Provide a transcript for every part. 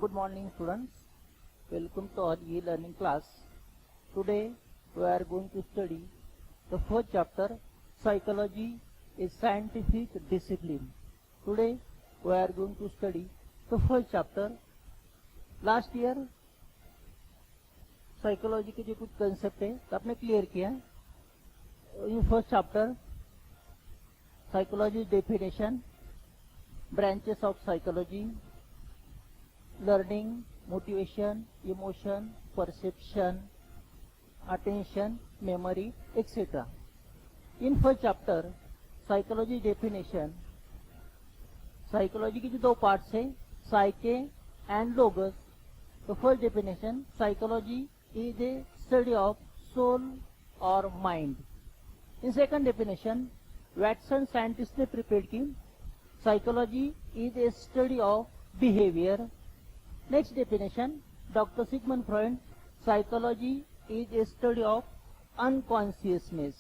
Good morning, students. Welcome to our e-learning class. Today we are going to study the first chapter, Psychology is Scientific Discipline. Today we are going to study the first chapter. Last year psychology के जो कुछ concept है तो आपने clear किया. In first chapter psychology definition, branches of psychology, learning, motivation, emotion, perception, attention, memory, etc. In first chapter, psychology definition, psychology की जो दो parts है, psyche and logos. The first definition, psychology is a study of soul or mind. In second definition, Watson scientist ने prepared की, psychology is a study of behavior. Next definition, Dr. Sigmund Freud, psychology is a study of unconsciousness.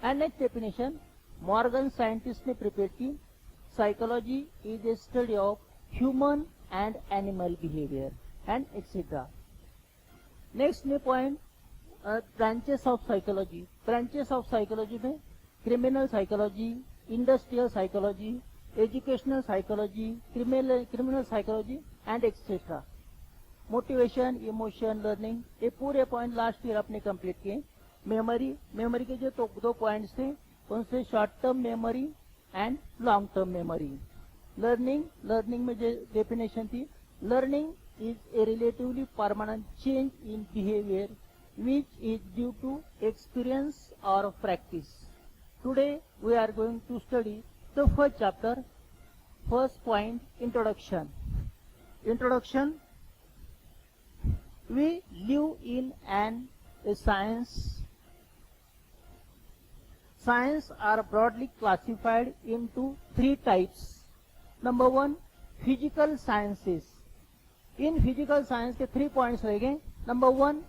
And next definition, Morgan scientist ने prepared की, psychology is a study of human and animal behavior and etc. Next new point, branches of psychology. Branches of psychology में criminal psychology, industrial psychology, educational psychology, criminal psychology and etc. Motivation, emotion, learning, ये पूरे point last year आपने complete किए. Memory के जो दो points थे उनसे short term memory and long term memory. Learning में जो डेफिनेशन थी, learning is a relatively permanent change in behaviour which is due to experience और practice. Today we are going to study the first chapter. First point, introduction. Introduction. We live in a science. Science are broadly classified into three types. Number one, physical sciences. In physical science K 3 points रहेंगे. Number one,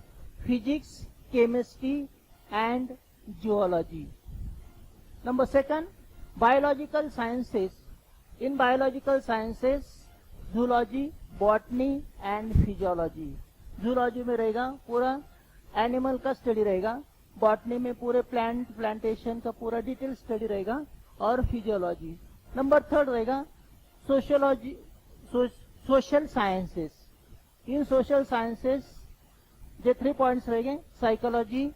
physics, chemistry and zoology. Number second, biological sciences. In biological sciences, zoology, botany end physiology. Zoology में रहेगा पूरा animal का study रहेगा, botany में पूरे plantation का पूरा डिटेल स्टडी रहेगा और फिजियोलॉजी. नंबर थर्ड रहेगा sociology, social sciences. In social sciences जो 3 पॉइंट्स रहेंगे, psychology,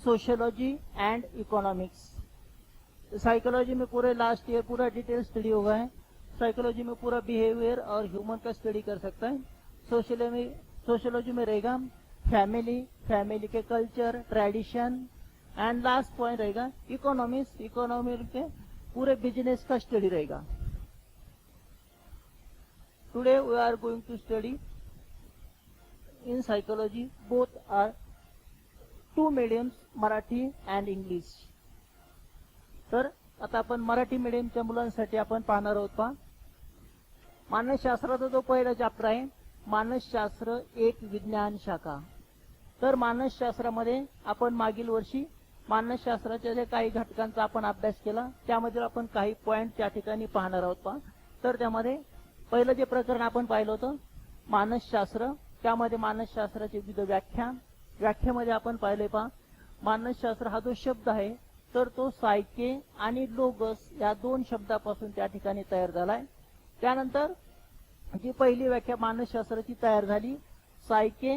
sociology end economics. Psychology में पूरे लास्ट ईयर पूरा डिटेल स्टडी होगा है. साइकोलॉजी में पूरा बिहेवियर और ह्यूमन का स्टडी कर सकता है. सोशियोलॉजी में रहेगा फैमिली के culture, tradition and last point रहेगा इकोनॉमिक्स. इकोनॉमी के पूरे बिजनेस का स्टडी रहेगा. Today we are going to study in psychology. Both are 2 mediums, Marathi and English. तर आता आपण मराठी मीडियमच्या मुलांसाठी आपण पाहणार आहोत. पहा, मानसशास्त्राचा जो पहिला चॅप्टर आहे, मानसशास्त्र एक विज्ञान शाखा. तर मानसशास्त्रामध्ये आपण मागील वर्षी मानसशास्त्राच्या जे काही घटकांचा आपण अभ्यास केला त्यामध्ये आपण काही पॉइंट त्या ठिकाणी पाहणार आहोत. पहा, तर त्यामध्ये पहिलं जे प्रकरण आपण पाहिलं होतं मानसशास्त्र, त्यामध्ये मानसशास्त्राची विविध व्याख्यामध्ये आपण पाहिले. पहा, मानसशास्त्र हा जो शब्द आहे तर तो सायके आणि लोगस या 2 शब्दापासून त्या ठिकाणी तयार झालाय. त्यानंतर जी पहिली व्याख्या मानसशास्त्राची तयार झाली, सायके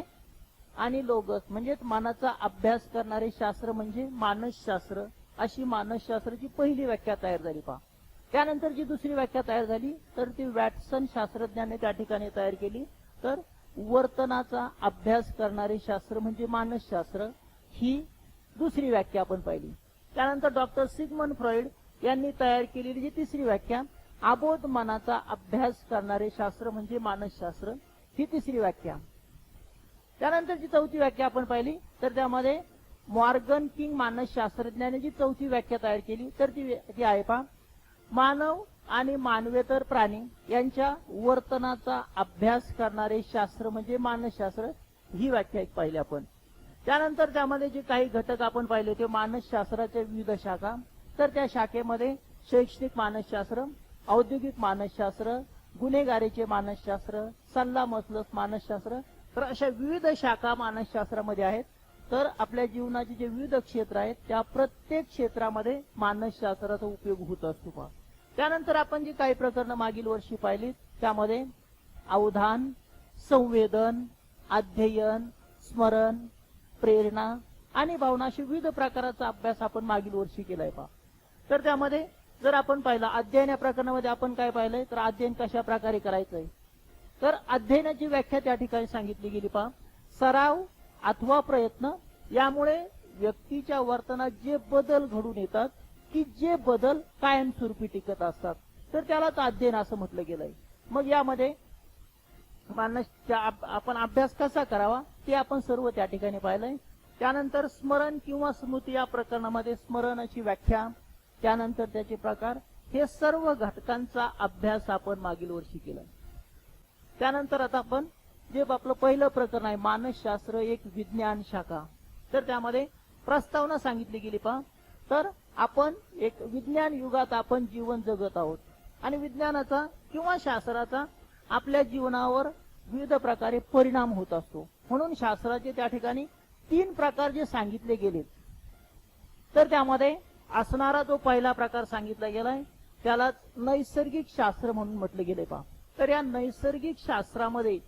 आणि लोगस म्हणजे मनाचा अभ्यास करणारे शास्त्र म्हणजे मानसशास्त्र, अशी मानसशास्त्राची पहिली व्याख्या तयार झाली. पहा, त्यानंतर जी दुसरी व्याख्या तयार झाली तर ती वॅटसन शास्त्रज्ञाने त्या ठिकाणी तयार केली. तर वर्तनाचा अभ्यास करणारे शास्त्र म्हणजे मानसशास्त्र, ही दुसरी व्याख्या आपण पाहिली. त्यानंतर डॉक्टर सिगमंड फ्रॉइड यांनी तयार केलेली जी तिसरी व्याख्या, अबोध मनाचा अभ्यास करणारे शास्त्र म्हणजे मानसशास्त्र, ही तिसरी व्याख्या. त्यानंतर जी चौथी व्याख्या आपण पाहिली तर त्यामध्ये मॉर्गन किंग मानसशास्त्रज्ञाने जी चौथी व्याख्या तयार केली तर ती आहे. पहा, मानव आणि मानवेतर प्राणी यांच्या वर्तनाचा अभ्यास करणारे शास्त्र म्हणजे मानसशास्त्र, ही व्याख्या एक पाहिली आपण. त्यानंतर त्यामध्ये जे काही घटक आपण पाहिले ते मानसशास्त्राच्या विविध शाखा. तर त्या शाखेमध्ये शैक्षणिक मानसशास्त्र, औद्योगिक मानसशास्त्र, गुन्हेगारीचे मानसशास्त्र, सल्लामसलत मानसशास्त्र, तर अशा विविध शाखा मानसशास्त्रामध्ये आहेत. तर आपल्या जीवनाचे जे विविध क्षेत्र आहेत त्या प्रत्येक क्षेत्रामध्ये मानसशास्त्राचा उपयोग होत असतो पहा. त्यानंतर आपण जी काही प्रकरणं मागील वर्षी पाहिली त्यामध्ये अवधान, संवेदन, अध्ययन, स्मरण, प्रेरणा आणि भावना अशा विविध प्रकाराचा अभ्यास आपण मागील वर्षी केलाय पहा. तर त्यामध्ये जर आपण पाहिलं अध्ययन या प्रकरणामध्ये आपण काय पाहिलंय तर अध्ययन कशा प्रकारे करायचंय. तर अध्ययनाची व्याख्या त्या ठिकाणी सांगितली गेली पहा. सराव अथवा प्रयत्न यामुळे व्यक्तीच्या वर्तनात जे बदल घडून येतात की जे बदल कायमस्वरूपी टिकत असतात तर त्यालाच अध्ययन असं म्हटलं गेलंय. मग यामध्ये आपण अभ्यास कसा करावा ते आपण सर्व त्या ठिकाणी पाहिलंय. त्यानंतर स्मरण किंवा स्मृती या प्रकरणामध्ये स्मरणाची व्याख्या, त्यानंतर त्याचे प्रकार, हे सर्व घटकांचा अभ्यास आपण मागील वर्षी केला. त्यानंतर आता आपण जे आपलं पहिलं प्रकरण आहे मानसशास्त्र एक विज्ञान शाखा, तर त्यामध्ये प्रस्तावना सांगितली गेली पहा. तर आपण एक विज्ञान युगात आपण जीवन जगत आहोत आणि विज्ञानाचा किंवा शास्त्राचा आपल्या जीवनावर विविध प्रकारे परिणाम होत असतो. म्हणून शास्त्राचे त्या ठिकाणी 3 प्रकार जे सांगितले गेलेत तर त्यामध्ये असणारा जो पहिला प्रकार सांगितला गेलाय त्यालाच नैसर्गिक शास्त्र म्हणून म्हटले गेले पहा. तर या नैसर्गिक शास्त्रामध्ये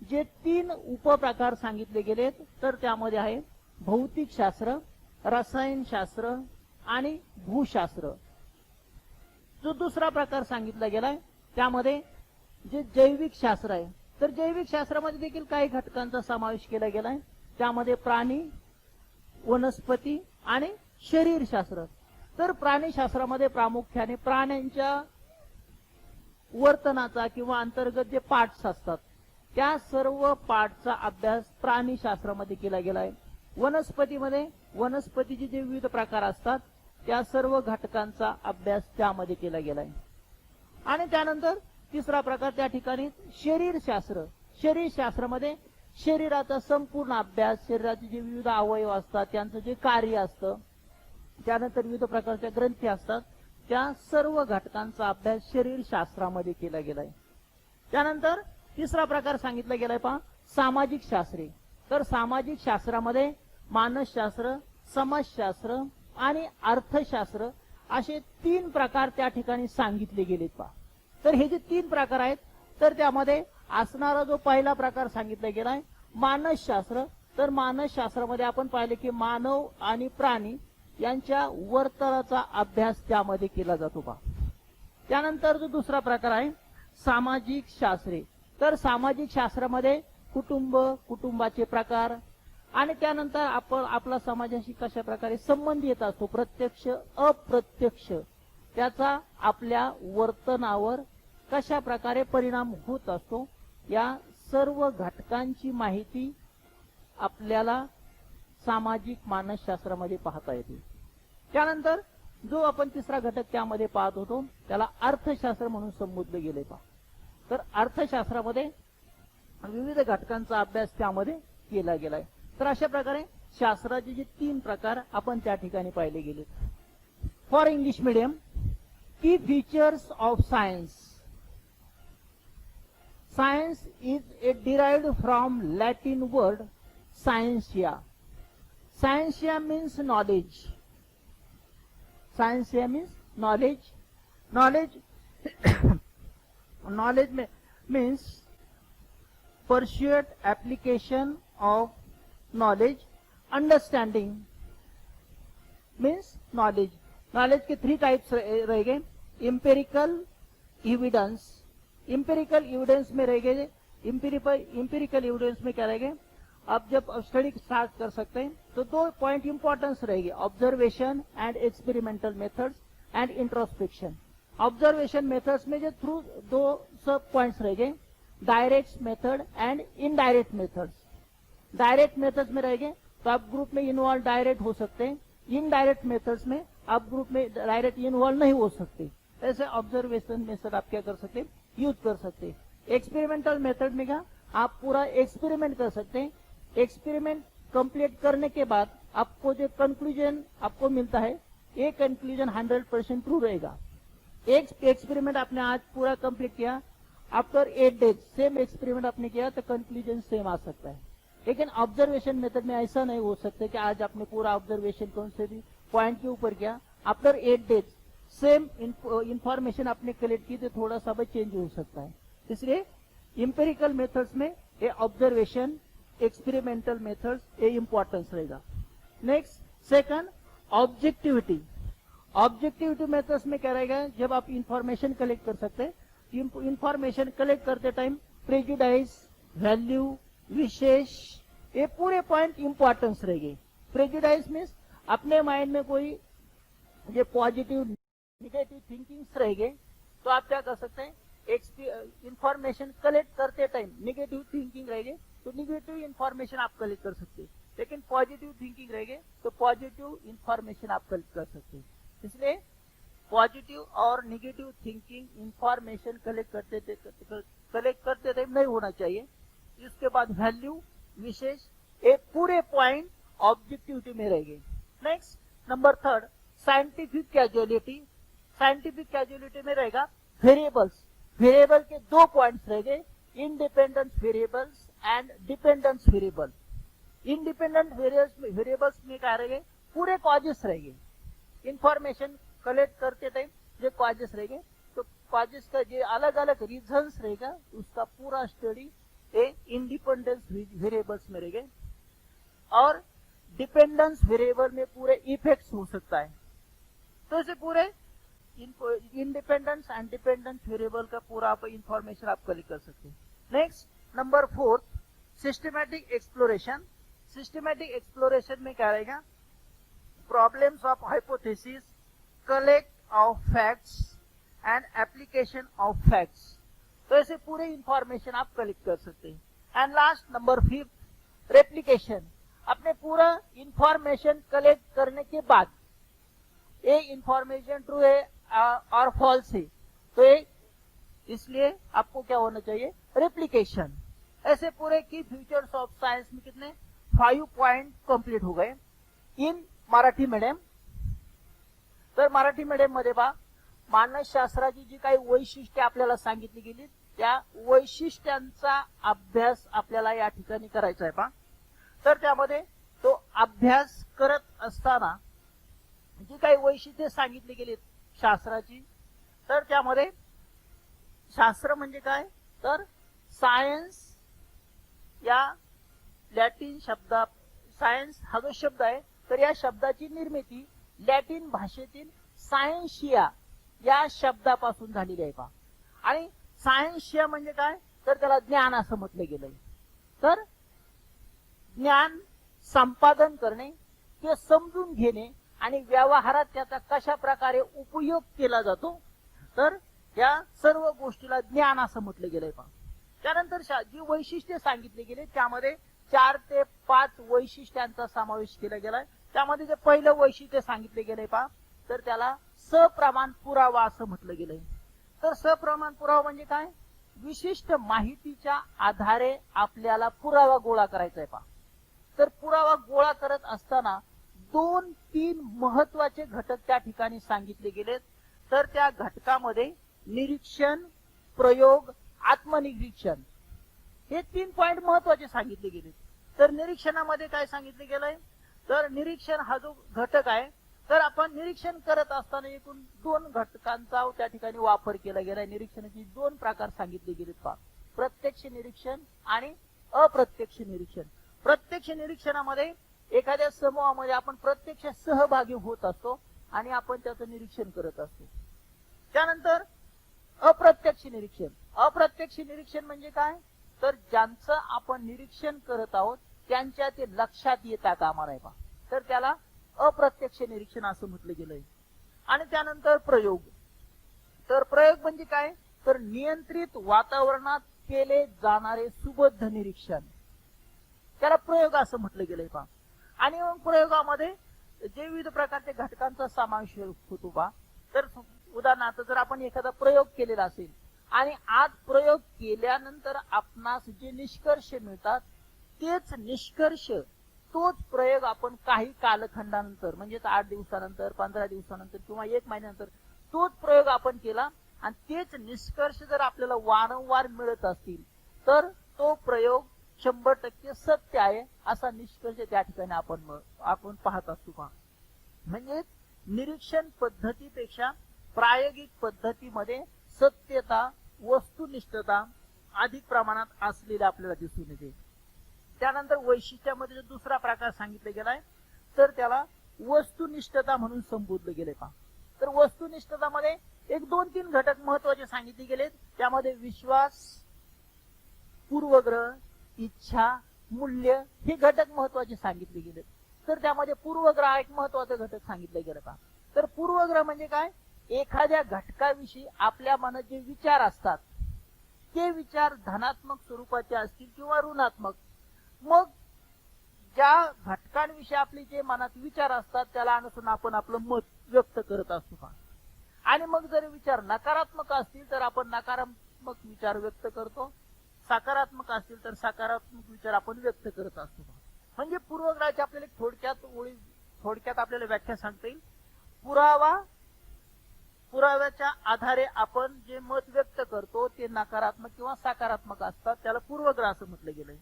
जे 3 उपप्रकार सांगितले गेलेत तर त्यामध्ये आहे भौतिक शास्त्र, रसायनशास्त्र आणि भूशास्त्र. जो दुसरा प्रकार सांगितला गेलाय त्यामध्ये जे जैविक शास्त्र आहे तर जैविक शास्त्रामध्ये देखील काही घटकांचा समावेश केला गेलाय. त्यामध्ये प्राणी, वनस्पती आणि शरीरशास्त्र. तर प्राणीशास्त्रामध्ये प्रामुख्याने प्राण्यांच्या वर्तनाचा किंवा अंतर्गत जे पार्ट्स असतात त्या सर्व पार्टचा अभ्यास प्राणीशास्त्रामध्ये केला गेलाय. वनस्पतीमध्ये वनस्पतीचे जे विविध प्रकार असतात त्या सर्व घटकांचा अभ्यास त्यामध्ये केला गेलाय. आणि त्यानंतर तिसरा प्रकार त्या ठिकाणी शरीरशास्त्र. शरीरशास्त्रामध्ये शरीराचा संपूर्ण अभ्यास, शरीराचे जे विविध अवयव असतात त्यांचं जे कार्य असतं, त्यानंतर विविध प्रकारच्या ग्रंथी असतात त्या सर्व घटकांचा अभ्यास शरीरशास्त्रामध्ये केला गेलाय. त्यानंतर तिसरा प्रकार सांगितला गेलाय पहा सामाजिक शास्त्रे. तर सामाजिक शास्त्रामध्ये मानसशास्त्र, समाजशास्त्र आणि अर्थशास्त्र असे 3 प्रकार त्या ठिकाणी सांगितले गेलेत पहा. तर हे जे 3 प्रकार आहेत तर त्यामध्ये असणारा जो पहिला प्रकार सांगितला गेलाय मानसशास्त्र. तर मानसशास्त्रामध्ये आपण पाहिले की मानव आणि प्राणी यांच्या वर्तनाचा अभ्यास त्यामध्ये केला जातो पहा. त्यानंतर जो दुसरा प्रकार आहे सामाजिक शास्त्रे. तर सामाजिक शास्त्रामध्ये कुटुंब, कुटुंबाचे प्रकार आणि त्यानंतर आपण आपला समाजाशी कशा प्रकारे संबंध येत असतो, प्रत्यक्ष अप्रत्यक्ष, त्याचा आपल्या वर्तनावर कशा प्रकारे परिणाम होत असतो या सर्व घटकांची माहिती आपल्याला सामाजिक मानसशास्त्रामध्ये पाहता येते. त्यानंतर जो आपण तिसरा घटक त्यामध्ये पाहत होतो त्याला अर्थशास्त्र म्हणून संबोधले गेले पहा. तर अर्थशास्त्रामध्ये विविध घटकांचा अभ्यास त्यामध्ये केला गेलाय. तर अशा प्रकारे शास्त्राचे जे 3 प्रकार आपण त्या ठिकाणी पाहिले गेले. फॉर इंग्लिश मीडियम, की features of science. Science is a derived from Latin word scientia. Scientia means knowledge. Scientia means knowledge. Knowledge means pursuit, application of knowledge. Understanding means knowledge. Knowledge K 3 types रहेंगे. Empirical evidence. Empirical evidence में रहेंगे. Empirical evidence में क्या रहेंगे, आप जब study start कर सकते हैं तो 2 पॉइंट इंपॉर्टेंस रहेंगे, observation end experimental methods end introspection. Observation methods में जो थ्रू 2 सब पॉइंट्स रहेंगे, direct method end indirect methods. Direct methods में रहेंगे तो आप ग्रुप में इन्वॉल्व डायरेक्ट हो सकते हैं. इनडायरेक्ट मेथड्स में आप ग्रुप में डायरेक्ट इन्वॉल्व नहीं हो सकते. ऐसे ऑब्जर्वेशन मेथड आप क्या कर सकते हैं, यूज कर सकते हैं. एक्सपेरिमेंटल मेथड में क्या, आप पूरा एक्सपेरिमेंट कर सकते हैं. एक्सपेरिमेंट कंप्लीट करने के बाद आपको जो कंक्लूजन आपको मिलता है ये कंक्लूजन 100% ट्रू रहेगा. एक एक्सपेरिमेंट आपने आज पूरा कंप्लीट किया आफ्टर 8 डेज सेम एक्सपेरिमेंट आपने किया तो कंक्लूजन सेम आ सकता है। लेकिन ऑब्जर्वेशन मेथड में ऐसा नहीं हो सकता कि आज आपने पूरा ऑब्जर्वेशन कौन से भी पॉइंट के ऊपर किया, आफ्टर 8 डेज सेम इंफॉर्मेशन आपने कलेक्ट की तो थोड़ा सा भी चेंज हो सकता है। इसलिए इंपेरिकल मेथड्स में ये ऑब्जर्वेशन, एक्सपेरिमेंटल मेथड्स ये इंपॉर्टेंस रहेगा। Next, second, objectivity. Objectivity methods में क्या रहेगा, जब आप इंफॉर्मेशन कलेक्ट कर सकते हैं, इंफॉर्मेशन कलेक्ट करते टाइम प्रेजुडाइज, वैल्यू, विशेष, ये पूरे पॉइंट इंपॉर्टेंस रहेंगे। प्रेजुडाइज मीन्स अपने माइंड में कोई ये पॉजिटिव निगेटिव थिंकिंग्स रहेंगे तो आप क्या कर सकते हैं, इंफॉर्मेशन कलेक्ट करते टाइम निगेटिव थिंकिंग रहेंगे तो निगेटिव इंफॉर्मेशन आप कलेक्ट कर सकते हैं, लेकिन पॉजिटिव थिंकिंग रहेंगे तो पॉजिटिव इंफॉर्मेशन आप कलेक्ट कर सकते हैं। इसलिए पॉजिटिव और निगेटिव थिंकिंग इंफॉर्मेशन कलेक्ट करते टाइम नहीं होना चाहिए। इसके बाद वैल्यू, विशेष, एक पूरे पॉइंट ऑब्जेक्टिविटी में रहेंगे। Next, number third, scientific casualty. Scientific casualty में रहेगा वेरिएबल्स। वेरिएबल के दो पॉइंट्स रहेंगे, independent variables end dependent variable. Independent variables में क्या रहेंगे, पूरे कॉजेस रहेंगे। इंफॉर्मेशन कलेक्ट करते टाइम जो कॉजेस रहेंगे तो कॉजेस का जो अलग अलग रीजंस रहेगा उसका पूरा स्टडी इंडिपेंडेंस वेरिएबल्स में रहेंगे। और डिपेंडेंस वेरिएबल में पूरे इफेक्ट्स हो सकता है। तो इसे पूरे इंडिपेंडेंस एंड डिपेंडेंस वेरिएबल का पूरा आप इंफॉर्मेशन आप कलेक्ट कर सकते हैं। Next, number fourth, systematic exploration. Systematic exploration में क्या रहेगा, problems of hypothesis, collect of facts end application of facts. तो ऐसे पूरे इंफॉर्मेशन आप कलेक्ट कर सकते हैं। End last, number fifth, replication. अपने पूरा इंफॉर्मेशन कलेक्ट करने के बाद ये इंफॉर्मेशन ट्रू है और फॉल्स है तो इसलिए आपको क्या होना चाहिए, रेप्लिकेशन। ऐसे पूरे की फ्यूचर्स ऑफ साइंस में कितने 5 पॉइंट कंप्लीट हो गए इन मराठी मीडियम। तर मराठी मीडियम मध्ये पहा, मानसशास्त्राची जी काही वैशिष्ट्ये आपल्याला सांगितली गेली त्या वैशिष्ट्यांचा अभ्यास आपल्याला या ठिकाणी करायचा आहे पहा। तर त्यामध्ये तो अभ्यास करत असताना जी काही वैशिष्ट्ये सांगितली गेली शास्त्राची, तर त्यामध्ये शास्त्र म्हणजे काय, तर सायन्स या लॅटिन शब्दा, सायन्स हा जो शब्द आहे तर या शब्दाची निर्मिती लॅटिन भाषेतील सायन्शिया या शब्दापासून झालेली आहे पहा। आणि सायन्शिया म्हणजे काय, तर त्याला ज्ञान असं म्हटलं गेलंय। तर ज्ञान संपादन करणे, ते समजून घेणे आणि व्यवहारात त्याचा कशा प्रकारे उपयोग केला जातो, तर या सर्व गोष्टीला ज्ञान असं म्हटलं गेलंय पहा। त्यानंतर जी वैशिष्ट्ये सांगितली गेली त्यामध्ये 4 ते 5 वैशिष्ट्यांचा समावेश केला गेलाय। त्यामध्ये जे पहिलं वैशिष्ट्य सांगितले गेले पहा, तर त्याला सप्रमाण पुरावा असं म्हटलं गेलंय। तर सप्रमाण पुरावा म्हणजे काय, विशिष्ट माहितीच्या आधारे आपल्याला पुरावा गोळा करायचा आहे पहा। तर पुरावा गोळा करत असताना 2-3 महत्वाचे घटक त्या ठिकाणी सांगितले गेलेत। तर त्या घटकामध्ये निरीक्षण, प्रयोग, आत्मनिरीक्षण हे 3 पॉइंट महत्वाचे सांगितले गेले। तर निरीक्षणामध्ये काय सांगितले गेलंय, तर निरीक्षण हा जो घटक आहे तर आपण निरीक्षण करत असताना एकूण 2 घटकांचा त्या ठिकाणी वापर केला गेलाय। निरीक्षणाचे 2 प्रकार सांगितले गेलेत पहा, प्रत्यक्ष निरीक्षण आणि अप्रत्यक्ष निरीक्षण। प्रत्यक्ष निरीक्षणामध्ये एखाद्या समूहामध्ये आपण प्रत्यक्ष सहभागी होत असतो आणि आपण त्याचं निरीक्षण करत असतो। त्यानंतर अप्रत्यक्ष निरीक्षण। अप्रत्यक्ष निरीक्षण म्हणजे काय, तर ज्यांचं आपण निरीक्षण करत आहोत त्यांच्या ते लक्षात येता कामा नये पहा, तर त्याला अप्रत्यक्ष निरीक्षण असं म्हटलं गेलंय। आणि त्यानंतर प्रयोग। तर प्रयोग म्हणजे काय, तर नियंत्रित वातावरणात केले जाणारे सुबद्ध निरीक्षण, त्याला प्रयोग असं म्हटलं गेलंय पहा। आणि मग प्रयोगामध्ये जे विविध प्रकारच्या घटकांचा समावेश होतो पहा। तर उदाहरणार्थ जर आपण एखादा प्रयोग केलेला असेल आणि आज प्रयोग केल्यानंतर आपणास जे निष्कर्ष मिळतात तेच निष्कर्ष, तोच प्रयोग आपण काही कालखंडानंतर म्हणजे 8 दिवसानंतर, 15 दिवसानंतर किंवा 1 महिन्यानंतर तोच प्रयोग आपण केला आणि तेच निष्कर्ष जर आपल्याला वारंवार मिळत असतील तर तो प्रयोग 100% सत्य आहे असा निष्कर्ष त्या ठिकाणी आपण पाहत असतो पहा. म्हणजे निरीक्षण पद्धतीपेक्षा प्रायोगिक पद्धतीमध्ये सत्यता वस्तुनिष्ठता अधिक प्रमाणात असलेले आपल्याला दिसून येते. त्यानंतर वैशिष्ट्यामध्ये जो दुसरा प्रकार सांगितला गेलाय तर त्याला वस्तुनिष्ठता म्हणून संबोधले गेले पहा. तर वस्तुनिष्ठतामध्ये एक 2-3 घटक महत्वाचे सांगितले गेलेत. त्यामध्ये विश्वास, पूर्वग्रह, इच्छा, मूल्य हे घटक महत्वाचे सांगितले गेले. तर त्यामध्ये पूर्वग्रह एक महत्वाचा घटक सांगितलं गेलं पहा. तर पूर्वग्रह म्हणजे काय, एखाद्या घटकाविषयी आपल्या मनात जे विचार असतात ते विचार धनात्मक स्वरूपाचे असतील किंवा ऋणात्मक, मग ज्या घटकांविषयी आपले जे मनात विचार असतात त्याला अनुसरून आपण आपलं मत व्यक्त करत असतो पहा. आणि मग जर विचार नकारात्मक असतील तर आपण नकारात्मक विचार व्यक्त करतो, सकारात्मक असतील तर सकारात्मक विचार आपण व्यक्त करत असतो. म्हणजे पूर्वग्रहाची आपल्याला थोडक्यात आपल्याला व्याख्या सांगता येईल. पुराव्याच्या आधारे आपण जे मत व्यक्त करतो ते नकारात्मक किंवा सकारात्मक असतात, त्याला पूर्वग्रह असं म्हटलं गेलंय.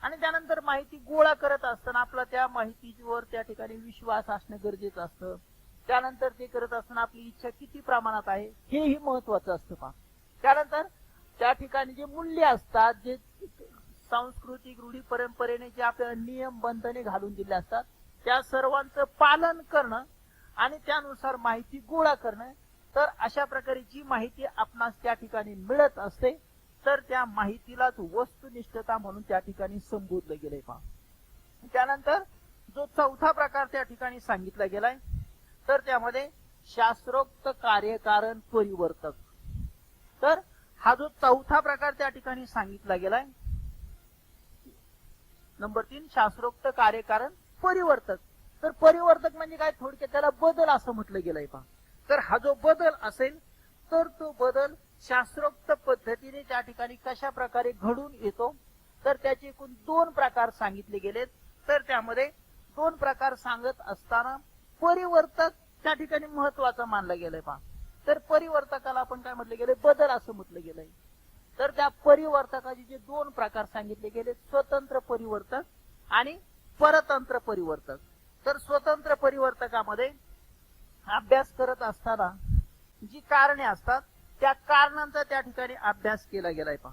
आणि त्यानंतर माहिती गोळा करत असताना आपला त्या माहितीवर त्या ठिकाणी विश्वास असणं गरजेचं असतं. त्यानंतर ते करत असताना आपली इच्छा किती प्रमाणात आहे हेही महत्वाचं असतं पहा. त्यानंतर त्या ठिकाणी जे मूल्य असतात, जे सांस्कृतिक रूढी परंपरेने जे आपल्याला नियम बंधने घालून दिले असतात त्या सर्वांचं पालन करणं आणि त्यानुसार माहिती गोळा करणं. तर अशा प्रकारे जी माहिती आपणास त्या ठिकाणी मिळत असते तर त्या माहितीलाच वस्तुनिष्ठता म्हणून त्या ठिकाणी संबोधलं गेलंय पहा. त्यानंतर जो चौथा प्रकार त्या ठिकाणी सांगितला गेलाय तर त्यामध्ये शास्त्रोक्त कार्यकारण परिवर्तक. तर हा जो चौथा प्रकार त्या ठिकाणी सांगितला गेलाय, नंबर 3 शास्त्रोक्त कार्यकारण परिवर्तक. तर परिवर्तक म्हणजे काय, थोडक्यात त्याला बदल असं म्हटलं गेलंय पहा. तर हा जो बदल असेल तर तो बदल शास्त्रोक्त पद्धतीने त्या ठिकाणी कशा प्रकारे घडून येतो, तर त्याचे एकूण 2 प्रकार सांगितले गेलेत. तर त्यामध्ये 2 प्रकार सांगत असताना परिवर्तक त्या ठिकाणी महत्वाचा मानला गेलाय पहा. तर परिवर्तकाला आपण काय म्हटलं गेलंय, बदल असं म्हटलं गेलंय. तर त्या परिवर्तकाचे जे 2 प्रकार सांगितले गेले, स्वतंत्र परिवर्तक आणि परतंत्र परिवर्तक. तर स्वतंत्र परिवर्तकामध्ये अभ्यास करत असताना जी कारणे असतात त्या कारणांचा त्या ठिकाणी अभ्यास केला गेलाय पहा.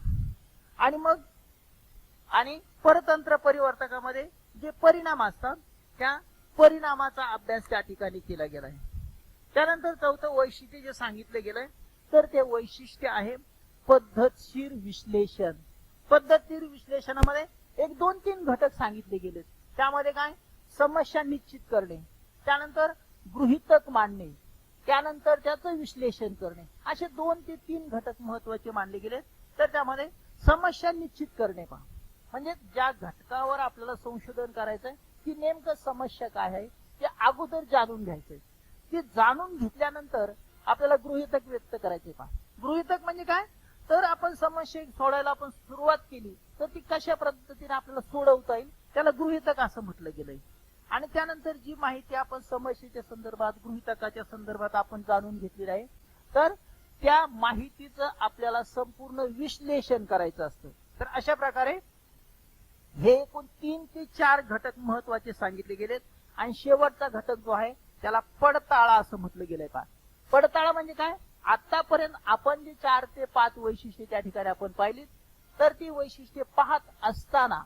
आणि परतंत्र परिवर्तकामध्ये जे परिणाम असतात त्या परिणामाचा अभ्यास त्या ठिकाणी केला गेलाय. त्यानंतर चौथं वैशिष्ट्य जे सांगितलं गेलंय तर ते वैशिष्ट्य आहे पद्धतशीर विश्लेषण. पद्धतशीर विश्लेषणामध्ये एक 2-3 घटक सांगितले गेलेत. त्यामध्ये काय, समस्या निश्चित करणे, त्यानंतर गृहीतक मांडणे, त्यानंतर त्याचं विश्लेषण करणे, असे 2 ते 3 घटक महत्वाचे मानले गेले. तर त्यामध्ये समस्या निश्चित करणे पहा, म्हणजे ज्या घटकावर आपल्याला संशोधन करायचंय ती नेमकं समस्या काय आहे ते अगोदर जाणून घ्यायचंय. ते जाणून घेतल्यानंतर आपल्याला गृहीतक व्यक्त करायचे पहा. गृहीतक म्हणजे काय, तर आपण समस्या सोडायला आपण सुरुवात केली तर ती कशा पद्धतीने आपल्याला सोडवता येईल त्याला गृहीतक असं म्हटलं गेलंय. आणि त्यानंतर जी माहिती आपण समस्येच्या संदर्भात गृहीतकाच्या संदर्भात आपण जाणून घेतलेली आहे तर त्या माहितीचं आपल्याला संपूर्ण विश्लेषण करायचं असतं. तर अशा प्रकारे हे एकूण 3 ते 4 घटक महत्वाचे सांगितले गेलेत. आणि शेवटचा घटक जो आहे त्याला पडताळा असं म्हटलं गेलंय पहा. पडताळा म्हणजे काय, आतापर्यंत आपण जे 4 ते 5 वैशिष्ट्ये त्या ठिकाणी आपण पाहिली तर ती वैशिष्ट्ये पाहत असताना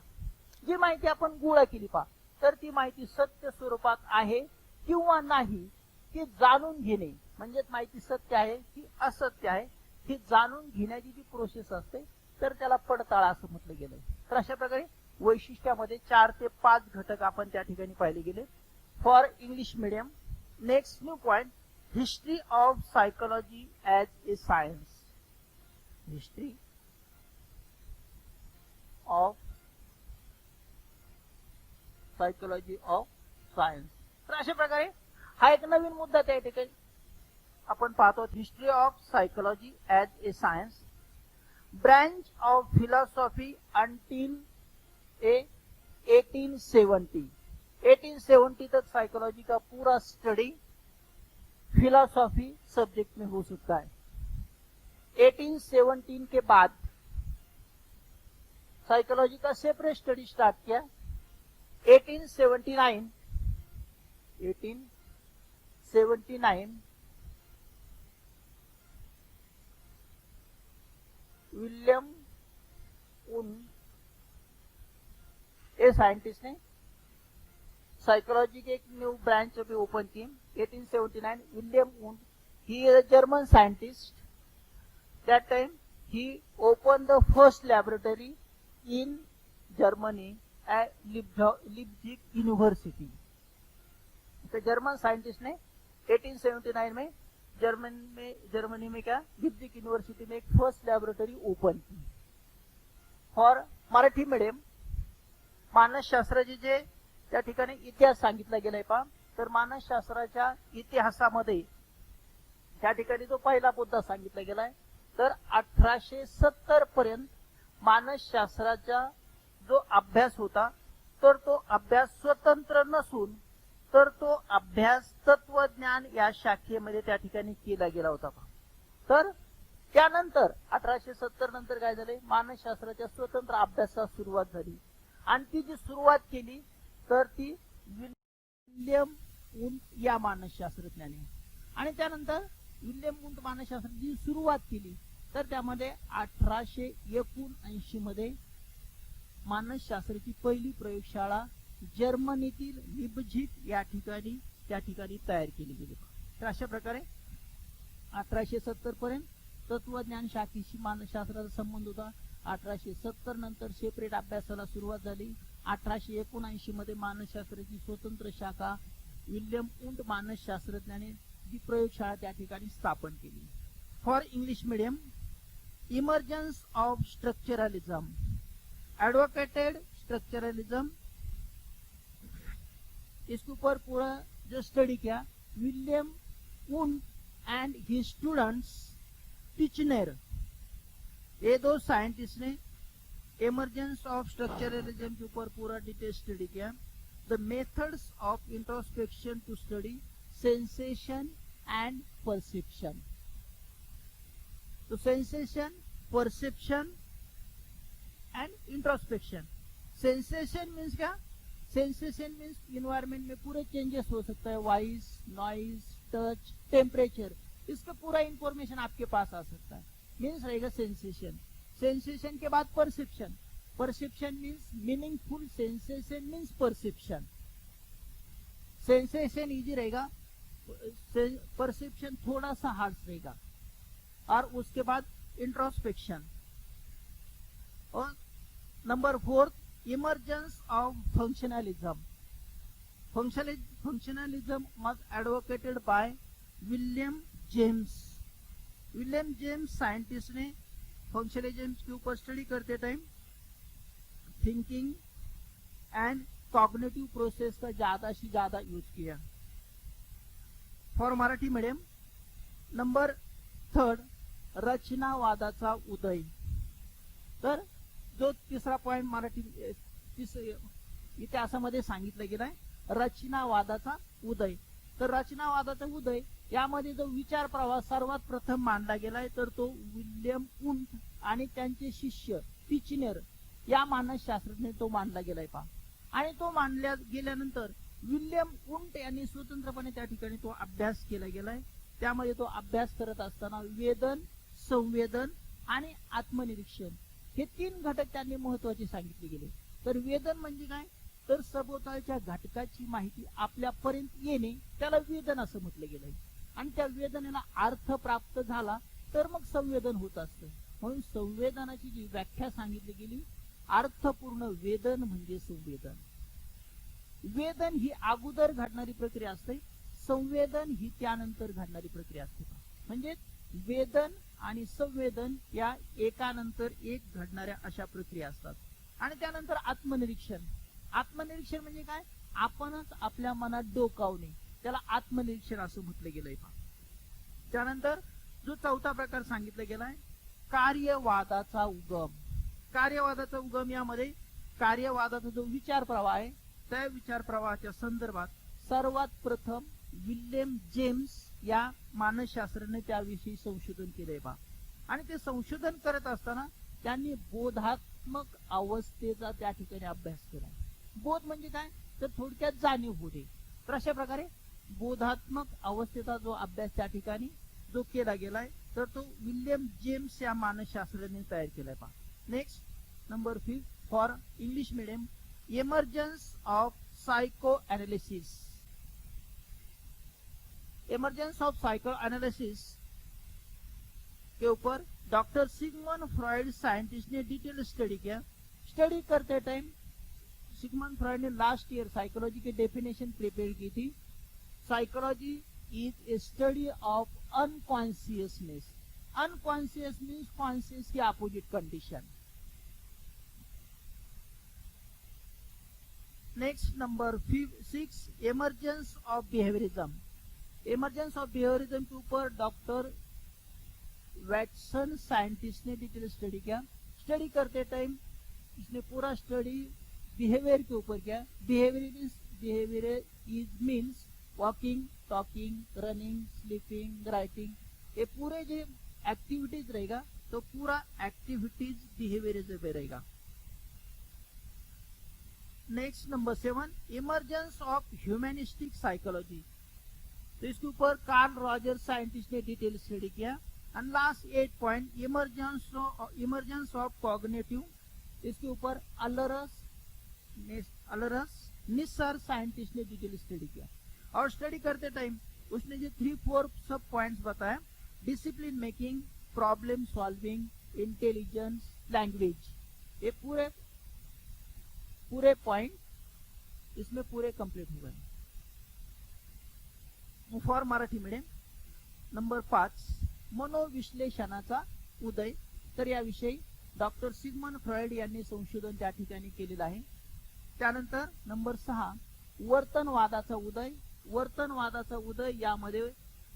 जी माहिती आपण गोळा केली पहा तर ती माहिती सत्य स्वरूपात आहे किंवा नाही ती जाणून घेणे, म्हणजेच माहिती सत्य आहे की असत्य आहे ही जाणून घेण्याची जी प्रोसेस असते तर त्याला पडताळा असं म्हटलं गेलंय. तर अशा प्रकारे वैशिष्ट्यामध्ये 4 ते 5 घटक आपण त्या ठिकाणी पाहिले गेले for English medium. Next new point, history of psychology as A science. History of psychology of science. तर अशा प्रकारे हा एक नवीन मुद्दा त्या ठिकाणी आपण पाहतो. History of psychology as A science, branch of philosophy until 1870. 1870 तक साइकोलॉजी का पूरा स्टडी फिलॉसॉफी सब्जेक्ट में हो सकता है. 1817 के बाद साइकोलॉजी का सेपरेट स्टडी स्टार्ट किया। 1879 विलियम उन ए साइंटिस्ट ने साइकोलॉजी की एक न्यू ब्रांच अभी ओपन की। 1879 William Wundt, he is a German scientist. That time he opened the first laboratory in Germany at Leipzig University. तो German scientist ने 1879 में Germany में क्या लिप्जिग यूनिवर्सिटी में एक फर्स्ट लॅबोरेटरी ओपन की फॉर मराठी मीडियम। मानसशास्त्राचे जे त्या ठिकाणी इतिहास सांगितला गेलाय पहा, तर मानसशास्त्राच्या इतिहासामध्ये त्या ठिकाणी जो पहिला मुद्दा सांगितला गेलाय, तर 1870 पर्यंत मानसशास्त्राचा जो अभ्यास होता, तर तो अभ्यास स्वतंत्र नसून तर तो अभ्यास तत्वज्ञान या शाखेमध्ये त्या ठिकाणी केला गेला होता। तर त्यानंतर 1870 नंतर काय झाले, मानसशास्त्राच्या स्वतंत्र अभ्यासास सुरुवात झाली आणि ती जी सुरुवात केली तर ती विलियम वुंट या मानसशास्त्रज्ञाने। आणि त्यानंतर विलियम वुंट मानसशास्त्राची सुरुवात केली तर त्यामध्ये 1879 मध्ये मानसशास्त्राची पहिली प्रयोगशाळा जर्मनीतील लिप्झिग या ठिकाणी तयार केली गेली। तर अशा प्रकारे 1870 पर्यंत तत्वज्ञान शाखेशी मानसशास्त्राचा संबंध होता। 1870 नंतर सेपरेट अभ्यासाला सुरुवात झाली। 1879 मध्ये मानसशास्त्राची स्वतंत्र शाखा विलियम वुंट मानसशास्त्रज्ञाने जी प्रयोगशाळा त्या ठिकाणी स्थापन केली। For English medium, emergence of structuralism, advocated structuralism, इसके ऊपर पूरा जो स्टडी किया William Wundt and his students Titchener, ये दो साइंटिस्ट ने इमर्जेंस ऑफ स्ट्रक्चरलिज्म के ऊपर पूरा डिटेल स्टडी किया। The methods of introspection to study sensation and perception. तो sensation, perception and introspection. Sensation means क्या, सेंसेशन मीन्स इन्वायरमेंट में पूरे चेंजेस हो सकता है, वॉइस, नॉइज, टच, टेम्परेचर, इसका पूरा इंफॉर्मेशन आपके पास आ सकता है, मीन्स रहेगा सेंसेशन। सेंसेशन के बाद perception, perception means meaningful sensation means perception. Sensation easy रहेगा, परसेप्शन थोड़ा सा हार्ड रहेगा। और उसके बाद इंट्रोस्पेक्शन। और number 4 emergence of functionalism. Functionalism was advocated by William James. William James scientist ने फंक्शनलिज्म के ऊपर स्टडी करते time thinking and cognitive process का ज्यादा से ज्यादा यूज किया। फॉर मराठी मीडियम, नंबर 3 रचनावादाचा उदय। तर जो तिसरा पॉइंट मराठी इतिहासामध्ये सांगितलं गेलाय, रचनावादाचा उदय। तर रचनावादाचा उदय यामध्ये जो विचार प्रवाह सर्वात प्रथम मांडला गेलाय तर तो विलियम वुंट आणि त्यांचे शिष्य टिचनर या मानसशास्त्रज्ञ तो मांडला गेलाय पहा। आणि तो मांडल्या गेल्यानंतर विलियम वुंट यांनी स्वतंत्रपणे त्या ठिकाणी तो अभ्यास केला गेलाय। त्यामध्ये तो अभ्यास करत असताना वेदन, संवेदन आणि आत्मनिरीक्षण हे 3 घटक त्यांनी महत्वाचे सांगितले गेले। तर वेदन म्हणजे काय, तर सभोवतालच्या घटकाची माहिती आपल्यापर्यंत येणे, त्याला वेदन असं म्हटलं गेलंय। आणि त्या वेदनेला अर्थ प्राप्त झाला तर मग संवेदन होत असतं। म्हणून संवेदनाची जी व्याख्या सांगितली गेली, अर्थपूर्ण वेदन म्हणजे संवेदन। वेदन ही अगोदर घडणारी प्रक्रिया असते, संवेदन ही त्यानंतर घडणारी प्रक्रिया असते। म्हणजे वेदन आणि संवेदन या एकानंतर एक घडणाऱ्या अशा प्रक्रिया असतात। आणि त्यानंतर आत्मनिरीक्षण। आत्मनिरीक्षण म्हणजे काय, आपणच आपल्या मनात डोकावणे, त्याला आत्मनिरीक्षण असं म्हटलं गेलंय। त्यानंतर जो 4था प्रकार सांगितला गेलाय, कार्यवादाचा उगम। कार्यवादाचा उगम यामध्ये कार्यवादाचा जो विचार प्रवाह आहे त्या विचार प्रवाहाच्या संदर्भात सर्वात प्रथम विलियम जेम्स या मानसशास्त्राने त्याविषयी संशोधन केलंय बा। आणि ते संशोधन करत असताना त्यांनी बोधात्मक अवस्थेचा त्या ठिकाणी अभ्यास केला. बोध म्हणजे काय, तर थोडक्यात जाणीव होते. तर अशा प्रकारे बोधात्मक अवस्थेचा जो अभ्यास त्या ठिकाणी जो केला गेलाय, तर तो विल्यम जेम्स या मानसशास्त्रज्ञाने तयार केलाय. पहा next number 5 for English medium, emergence of psychoanalysis. Emergence of psychoanalysis के ऊपर डॉक्टर सिगमंड फ्रॉइड साइंटिस्ट ने डिटेल स्टडी किया. स्टडी करते टाइम सिगमंड फ्रॉइड ने लास्ट ईयर साइकोलॉजी की डेफिनेशन प्रिपेयर की थी. Psychology is a study of unconsciousness. Unconscious means conscious की opposite condition. Next number 6 emergence of behaviourism. Emergence of behaviourism के ऊपर डॉक्टर वैटसन साइंटिस्ट ने detail study किया. Study करते टाइम इसने पूरा स्टडी बिहेवियर के ऊपर किया. Behaviour is means walking, talking, running, sleeping, writing, ये पूरे जो एक्टिविटीज रहेगा तो पूरा एक्टिविटीज बिहेवियरिज्म पे रहेगा. Next number 7 emergence of humanistic psychology. तो इसके ऊपर कार्ल रॉजर साइंटिस्ट ने डिटेल स्टडी किया. And last 8 point emergence of cognitive. इसके ऊपर अलरस निसर साइंटिस्ट ने डिटेल स्टडी किया. और स्टडी करते टाइम उसने जो 3-4 सब पॉइंट्स बताया, discipline making, problem solving, intelligence, language, ये पूरे पॉइंट इसमें पूरे कंप्लीट हो गए. फॉर मराठी मीडियम नंबर 5 मनोविश्लेषणाचा उदय. तर याविषयी डॉक्टर सिगमंड फ्रॉइड यांनी संशोधन त्या ठिकाणी केलेलं आहे. त्यानंतर नंबर 6 वर्तनवादाचा उदय. वर्तनवादाचा उदय यामध्ये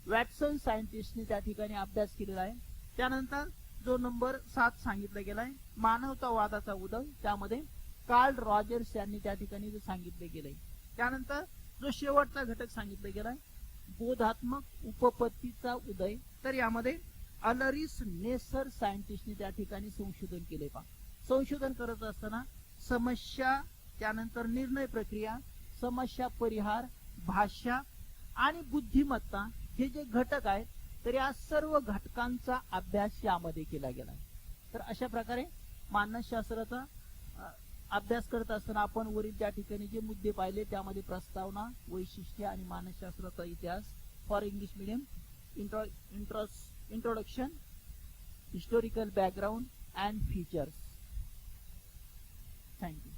वॅटसन सायंटिस्टने त्या ठिकाणी अभ्यास केलेला आहे. त्यानंतर जो नंबर 7 सांगितला गेलाय मानवतावादाचा उदय, त्यामध्ये कार्ल रॉजर्स यांनी त्या ठिकाणी जे सांगितले गेले. त्यानंतर जो शेवटचा घटक सांगितला गेलाय बोधात्मक उपपत्तीचा उदय, तर यामध्ये अलरिस नेसर सायंटिस्टने त्या ठिकाणी संशोधन केले. पहा संशोधन करत असताना समस्या, त्यानंतर निर्णय प्रक्रिया, समस्या परिहार, भाषा आणि बुद्धिमत्ता हे जे घटक आहेत, तर या सर्व घटकांचा अभ्यास यामध्ये केला गेला. तर अशा प्रकारे मानसशास्त्राचा अभ्यास करत असताना आपण वरील त्या ठिकाणी जे मुद्दे पाहिले त्यामध्ये प्रस्तावना, वैशिष्ट्य आणि मानसशास्त्राचा इतिहास for English medium, introduction, historical background and features. Thank you.